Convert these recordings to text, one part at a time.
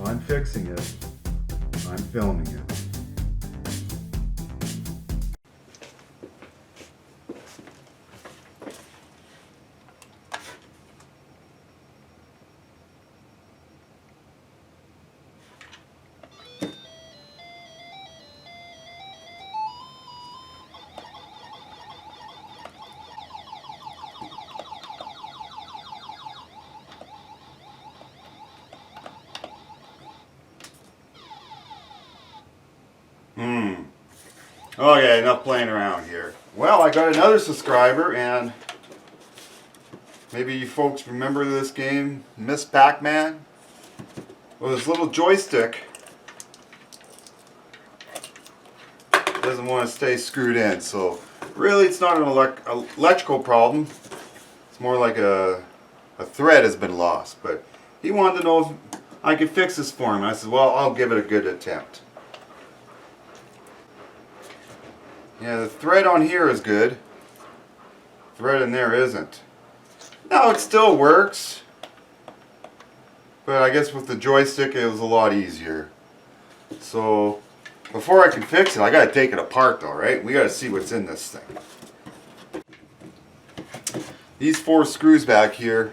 I'm fixing it. I'm filming it. Okay, enough playing around here. Well, I got another subscriber, and maybe you folks remember this game, Miss Pac-Man? Well, this little joystick doesn't want to stay screwed in, so really it's not an electrical problem. It's more like a thread has been lost, but he wanted to know if I could fix this for him. I said, well, I'll give it a good attempt. Yeah, the thread on here is good. Thread in there isn't. No, it still works. But I guess with the joystick it was a lot easier. So before I can fix it, I gotta take it apart though, right? We gotta see what's in this thing. These 4 screws back here,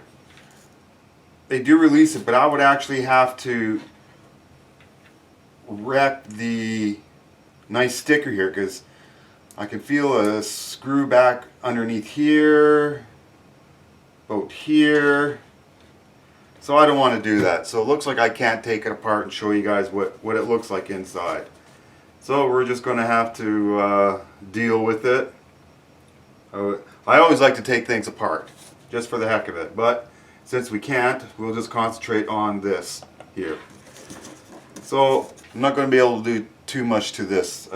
they do release it, but I would actually have to wreck the nice sticker here, because I can feel a screw back underneath here, about here. So I don't want to do that. So it looks like I can't take it apart and show you guys what it looks like inside. So we're just going to have to deal with it. I always like to take things apart, just for the heck of it. But since we can't, we'll just concentrate on this here. So I'm not going to be able to do too much to this.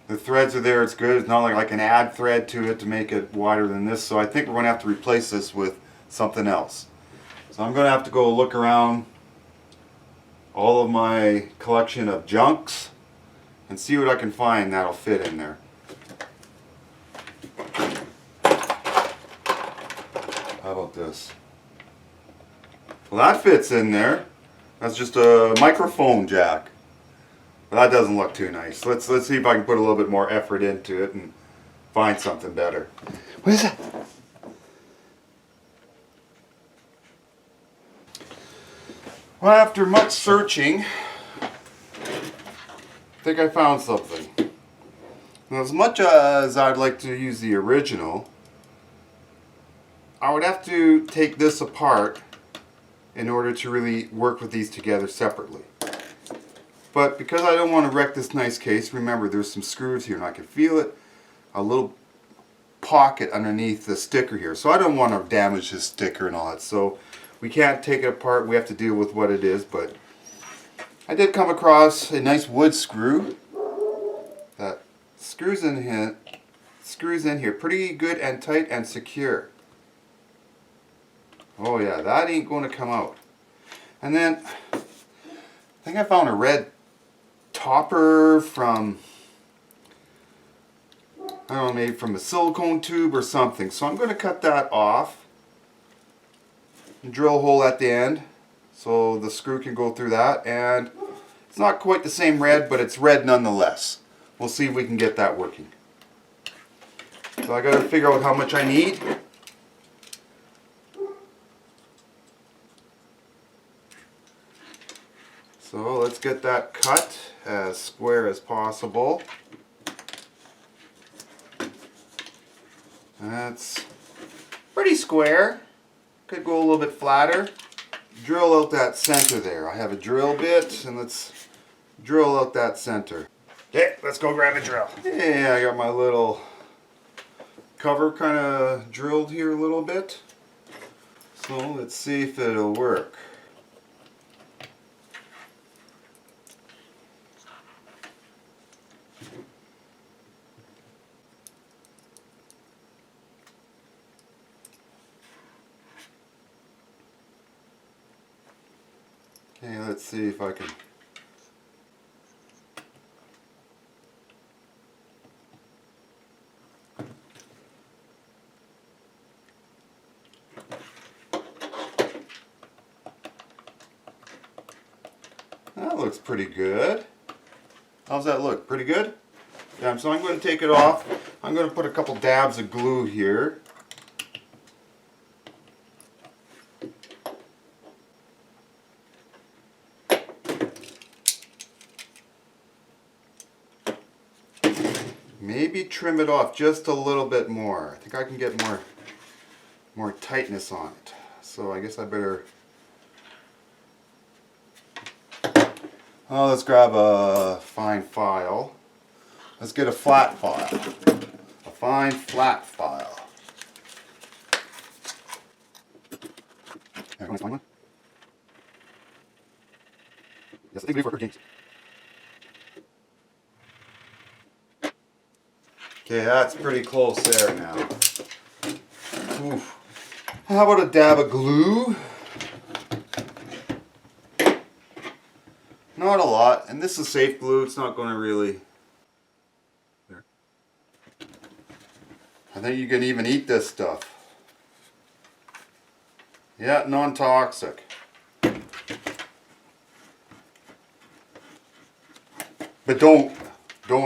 The threads are there, it's good. It's not like I can add thread to it to make it wider than this, so I think we're going to have to replace this with something else. So I'm going to have to go look around all of my collection of junks and see what I can find that'll fit in there. How about this? Well, that fits in there. That's just a microphone jack. But that doesn't look too nice. Let's see if I can put a little bit more effort into it and find something better. What is that? Well, after much searching, I think I found something. Now, as much as I'd like to use the original, I would have to take this apart in order to really work with these together separately. But because I don't want to wreck this nice case, remember there's some screws here and I can feel it, a little pocket underneath the sticker here. So I don't want to damage this sticker and all that. So we can't take it apart, we have to deal with what it is. But I did come across a nice wood screw that screws in here pretty good and tight and secure. Oh yeah, that ain't going to come out. And then I think I found a red topper from, I don't know, maybe from a silicone tube or something. So I'm going to cut that off and drill a hole at the end so the screw can go through that. And it's not quite the same red, but it's red nonetheless. We'll see if we can get that working. So I got to figure out how much I need. So let's get that cut as square as possible. That's pretty square. Could go a little bit flatter. Drill out that center there. I have a drill bit, and let's drill out that center. Okay, let's go grab a drill. Yeah, I got my little cover kind of drilled here a little bit. So let's see if it'll work. Okay, let's see if I can. That looks pretty good. How's that look? Pretty good? Yeah, so I'm going to take it off. I'm going to put a couple dabs of glue here. Maybe trim it off just a little bit more. I think I can get more tightness on it. So I guess I better... Oh, let's grab a fine file. Let's get a flat file. A fine flat file. Can I find one? Yes, I think we for James. Okay, that's pretty close there now. Oof. How about a dab of glue? Not a lot, and this is safe glue. It's not going to really... There. I think you can even eat this stuff. Yeah, non-toxic. But don't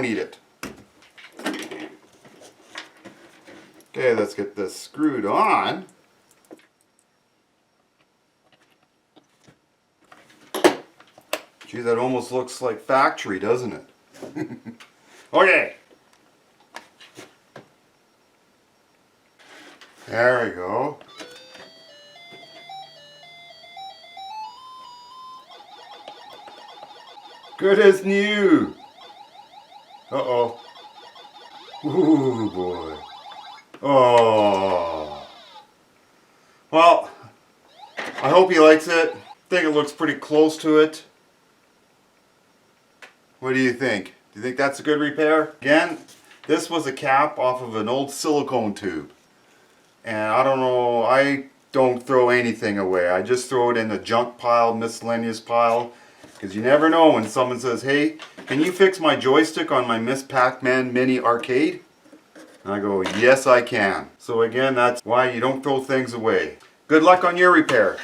eat it. Okay, let's get this screwed on. Gee, that almost looks like factory, doesn't it? Okay. There we go. Good as new. Uh-oh. Ooh, boy. Oh. Well, I hope he likes it. I think it looks pretty close to it. What do you think? Do you think that's a good repair? Again, this was a cap off of an old silicone tube. And I don't know, I don't throw anything away. I just throw it in the junk pile, miscellaneous pile. Because you never know when someone says, hey, can you fix my joystick on my Miss Pac-Man Mini Arcade? And I go, yes I can. So again, that's why you don't throw things away. Good luck on your repair.